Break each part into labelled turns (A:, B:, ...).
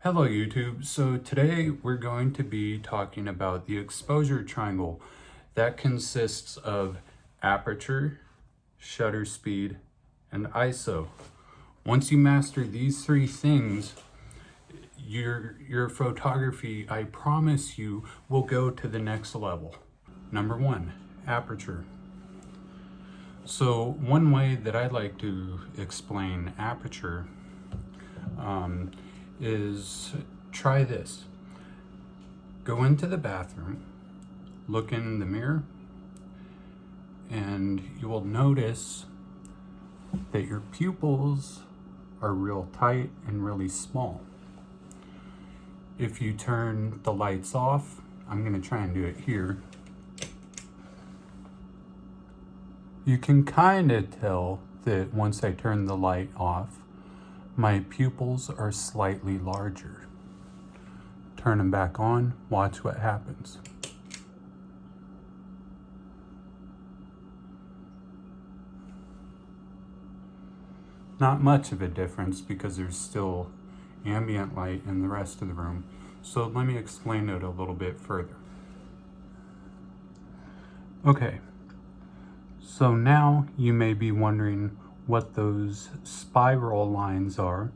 A: Hello YouTube. So today we're going to be talking about the exposure triangle that consists of aperture, shutter speed, and ISO. Once you master these three things, your photography, I promise you, will go to the next level. Number one, aperture. So one way that I like to explain aperture is try this. Go into the bathroom, look in the mirror, and you will notice that your pupils are real tight and really small. If you turn the lights off, I'm going to try and do it here. You can kind of tell that once I turn the light off, my pupils are slightly larger. Turn them back on, watch what happens. Not much of a difference because there's still ambient light in the rest of the room. So let me explain it a little bit further. Okay, so now you may be wondering what those spiral lines are,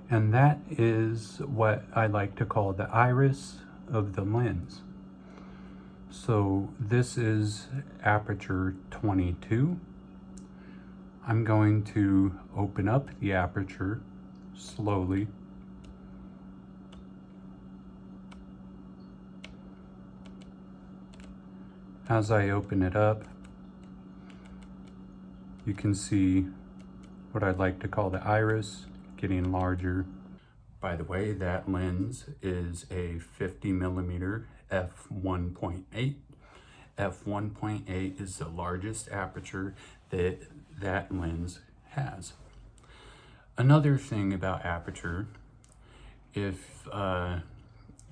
A: and that is what I like to call the iris of the lens. So this is aperture 22. I'm going to open up the aperture slowly. As I open it up, you can see what I'd like to call the iris getting larger. By the way, that lens is a 50 millimeter f1.8. f1.8 is the largest aperture that lens has. Another thing about aperture, if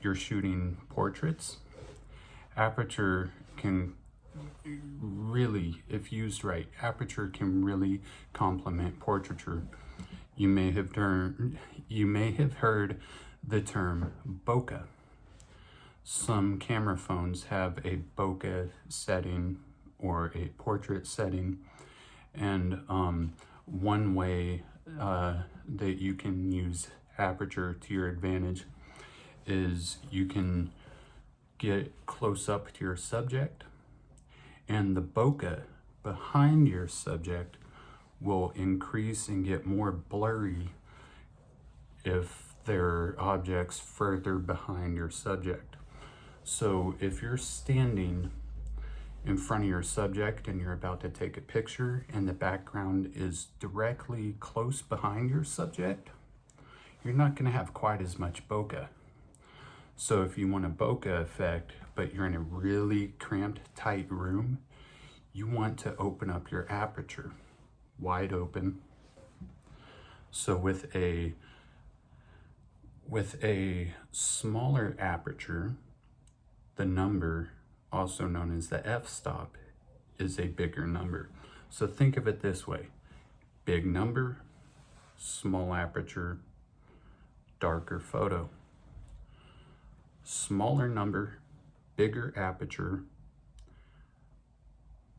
A: you're shooting portraits, aperture can really, if used right, aperture can really complement portraiture. You may have heard the term bokeh. Some camera phones have a bokeh setting or a portrait setting, and one way that you can use aperture to your advantage is you can get close up to your subject, and the bokeh behind your subject will increase and get more blurry if there are objects further behind your subject. So if you're standing in front of your subject and you're about to take a picture and the background is directly close behind your subject, you're not going to have quite as much bokeh. So if you want a bokeh effect, but you're in a really cramped, tight room, you want to open up your aperture wide open. So with a smaller aperture, the number, also known as the f-stop, is a bigger number. So think of it this way: big number, small aperture, darker photo. Smaller number, bigger aperture,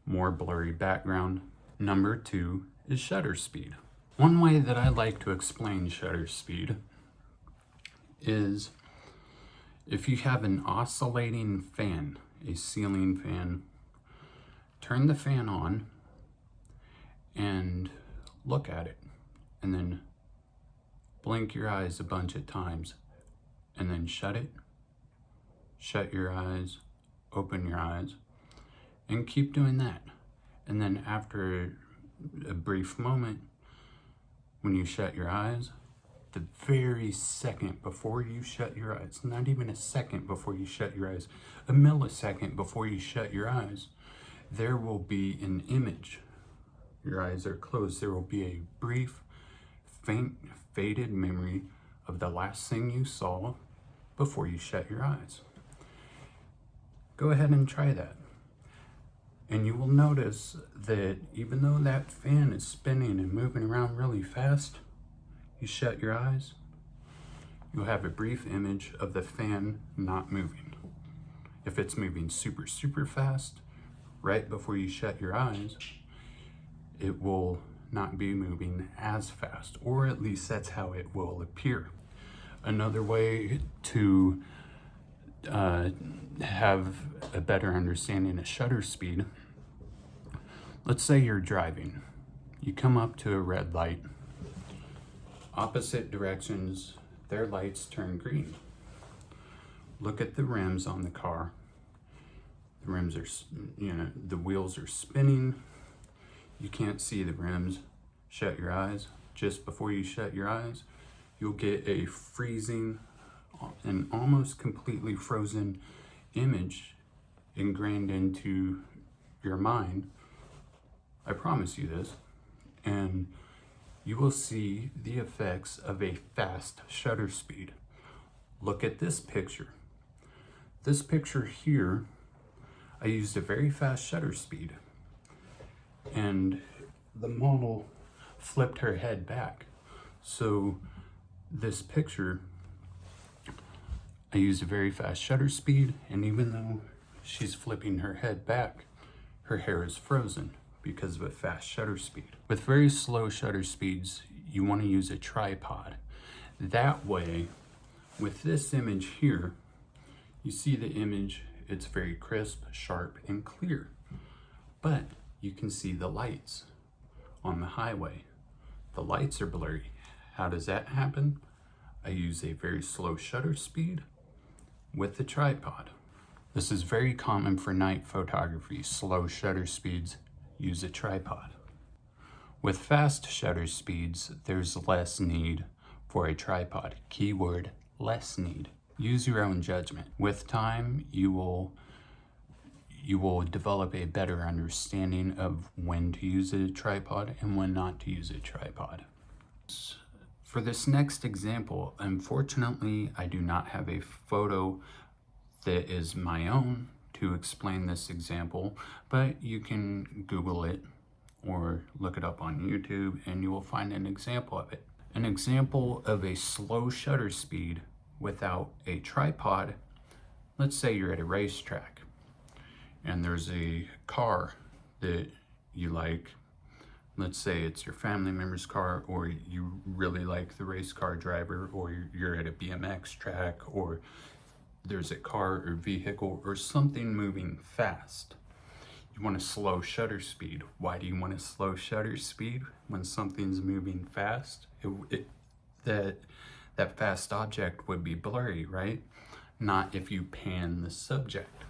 A: more blurry background. Number two is shutter speed. One way that I like to explain shutter speed is if you have an oscillating fan, a ceiling fan, turn the fan on and look at it, and then blink your eyes a bunch of times, and then shut it, shut your eyes, open your eyes, and keep doing that. And then after a brief moment, when you shut your eyes, the very second before you shut your eyes, not even a second before you shut your eyes, a millisecond before you shut your eyes, there will be an image. Your eyes are closed. There will be a brief, faint, faded memory of the last thing you saw before you shut your eyes. Go ahead and try that. And you will notice that even though that fan is spinning and moving around really fast, you shut your eyes, you'll have a brief image of the fan not moving. If it's moving super, super fast, right before you shut your eyes, it will not be moving as fast, or at least that's how it will appear. Another way to have a better understanding of shutter speed, let's say you're driving. You come up to a red light, opposite directions, their lights turn green. Look at the rims on the car. The rims are, the wheels are spinning. You can't see the rims. Shut your eyes. Just before you shut your eyes, you'll get a freezing and almost completely frozen image ingrained into your mind. I promise you this. And you will see the effects of a fast shutter speed. Look at this picture. This picture here, I used a very fast shutter speed, and the model flipped her head back. So this picture, I used a very fast shutter speed, and even though she's flipping her head back, her hair is frozen because of a fast shutter speed. With very slow shutter speeds, you want to use a tripod. That way, with this image here, you see the image, it's very crisp, sharp, and clear. But you can see the lights on the highway. The lights are blurry. How does that happen? I use a very slow shutter speed with the tripod. This is very common for night photography. Slow shutter speeds, use a tripod. With fast shutter speeds, there's less need for a tripod. Keyword, less need. Use your own judgment. With time, you will develop a better understanding of when to use a tripod and when not to use a tripod. For this next example, unfortunately, I do not have a photo that is my own to explain this example, but you can Google it or look it up on YouTube and you will find an example of it. An example of a slow shutter speed without a tripod. Let's say you're at a racetrack and there's a car that you like. Let's say it's your family member's car, or you really like the race car driver, or you're at a BMX track, or there's a car or vehicle or something moving fast. You want a slow shutter speed. Why do you want a slow shutter speed when something's moving fast? That fast object would be blurry, right? Not if you pan the subject.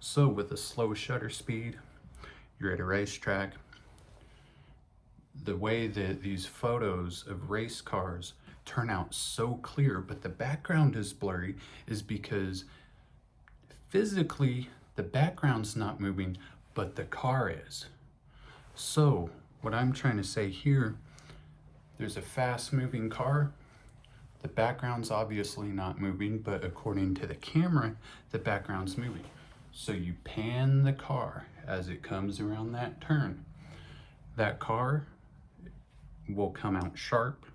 A: So with a slow shutter speed, you're at a racetrack. The way that these photos of race cars turn out so clear, but the background is blurry, is because physically the background's not moving, but the car is. So what I'm trying to say here, there's a fast moving car. The background's obviously not moving, but according to the camera, the background's moving. So you pan the car as it comes around that turn. That car will come out sharp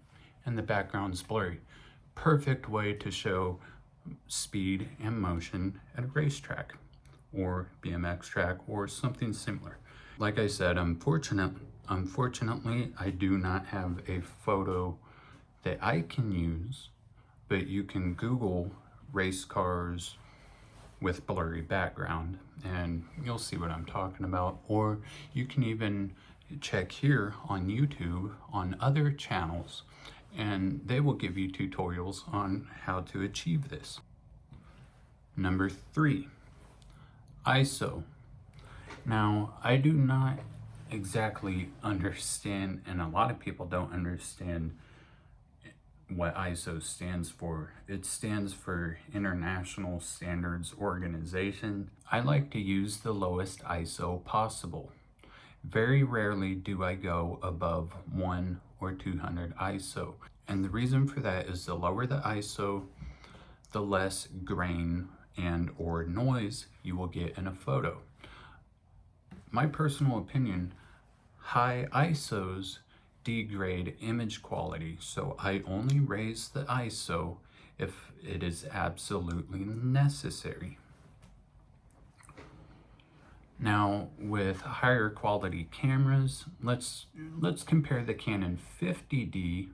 A: and the background's blurry. Perfect way to show speed and motion at a racetrack or BMX track or something similar. Like I said, unfortunately, I do not have a photo that I can use, but you can Google race cars with blurry background and you'll see what I'm talking about. Or you can even check here on YouTube on other channels and they will give you tutorials on how to achieve this. Number 3, ISO. Now, I do not exactly understand, and a lot of people don't understand what ISO stands for. It stands for International Standards Organization. I like to use the lowest ISO possible. Very rarely do I go above 1 or 200 ISO. And the reason for that is the lower the ISO, the less grain and or noise you will get in a photo. My personal opinion, high ISOs degrade image quality, so I only raise the ISO if it is absolutely necessary. Now, with higher quality cameras, let's compare the Canon 50D,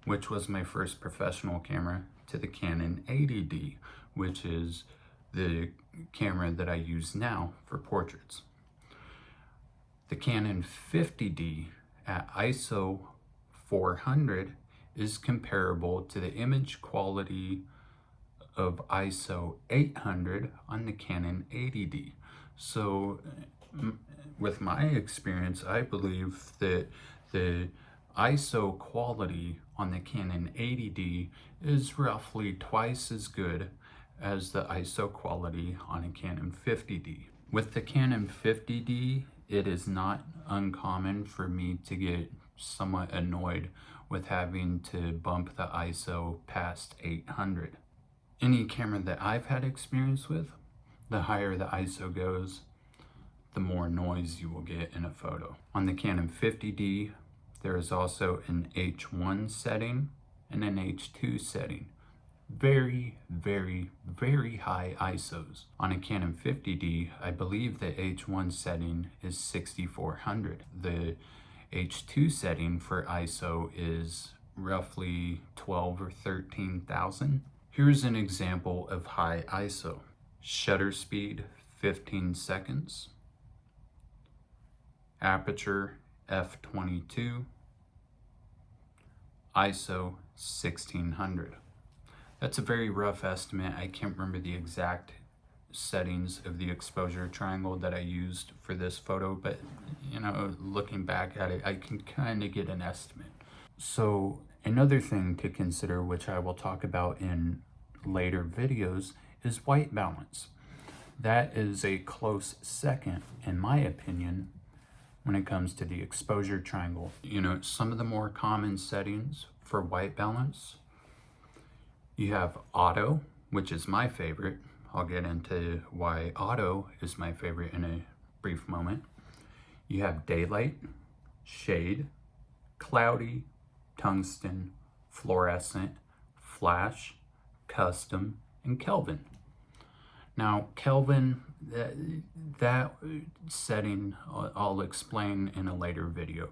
A: which was my first professional camera, to the Canon 80D, which is the camera that I use now for portraits. The Canon 50D at ISO 400 is comparable to the image quality of ISO 800 on the Canon 80D. So with my experience, I believe that the ISO quality on the Canon 80D is roughly twice as good as the ISO quality on a Canon 50D. With the Canon 50D, it is not uncommon for me to get somewhat annoyed with having to bump the ISO past 800. Any camera that I've had experience with, the higher the ISO goes, the more noise you will get in a photo. On the Canon 50D, there is also an H1 setting and an H2 setting. Very, very, very high ISOs. On a Canon 50D, I believe the H1 setting is 6400. The H2 setting for ISO is roughly 12 or 13,000. Here's an example of high ISO. Shutter speed, 15 seconds. Aperture, f/22. ISO, 1600. That's a very rough estimate. I can't remember the exact settings of the exposure triangle that I used for this photo, but looking back at it, I can kind of get an estimate. So another thing to consider, which I will talk about in later videos, is white balance. That is a close second, in my opinion, when it comes to the exposure triangle. Some of the more common settings for white balance, you have auto, which is my favorite. I'll get into why auto is my favorite in a brief moment. You have daylight, shade, cloudy, tungsten, fluorescent, flash, custom, and Kelvin. Now, Kelvin, that setting I'll explain in a later video.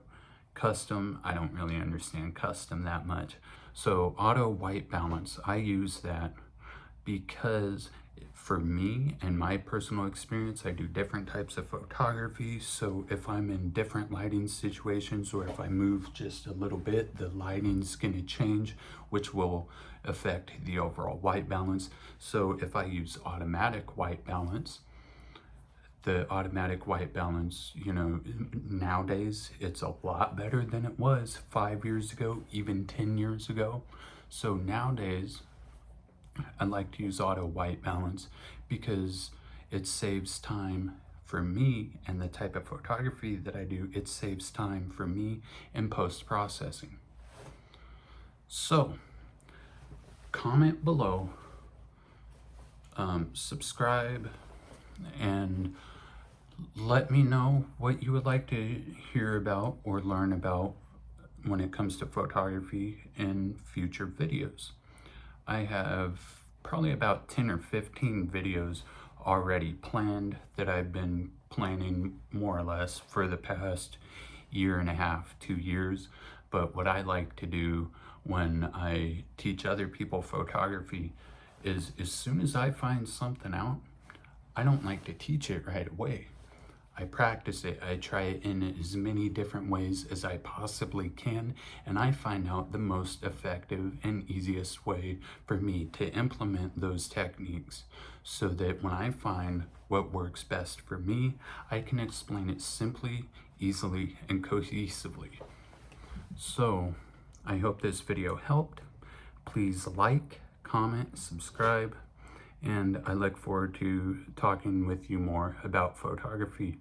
A: Custom, I don't really understand custom that much. So auto white balance, I use that because for me and my personal experience, I do different types of photography. So if I'm in different lighting situations, or if I move just a little bit, the lighting's gonna change, which will affect the overall white balance. So if I use automatic white balance, the automatic white balance, nowadays it's a lot better than it was 5 years ago, even 10 years ago. So nowadays, I like to use auto white balance because it saves time for me and the type of photography that I do. It saves time for me in post-processing. So comment below, subscribe, and let me know what you would like to hear about or learn about when it comes to photography in future videos. I have probably about 10 or 15 videos already planned that I've been planning more or less for the past year and a half, 2 years. But what I like to do when I teach other people photography is, as soon as I find something out, I don't like to teach it right away. I practice it. I try it in as many different ways as I possibly can, and I find out the most effective and easiest way for me to implement those techniques, so that when I find what works best for me, I can explain it simply, easily, and cohesively. So I hope this video helped. Please like, comment, subscribe, and I look forward to talking with you more about photography.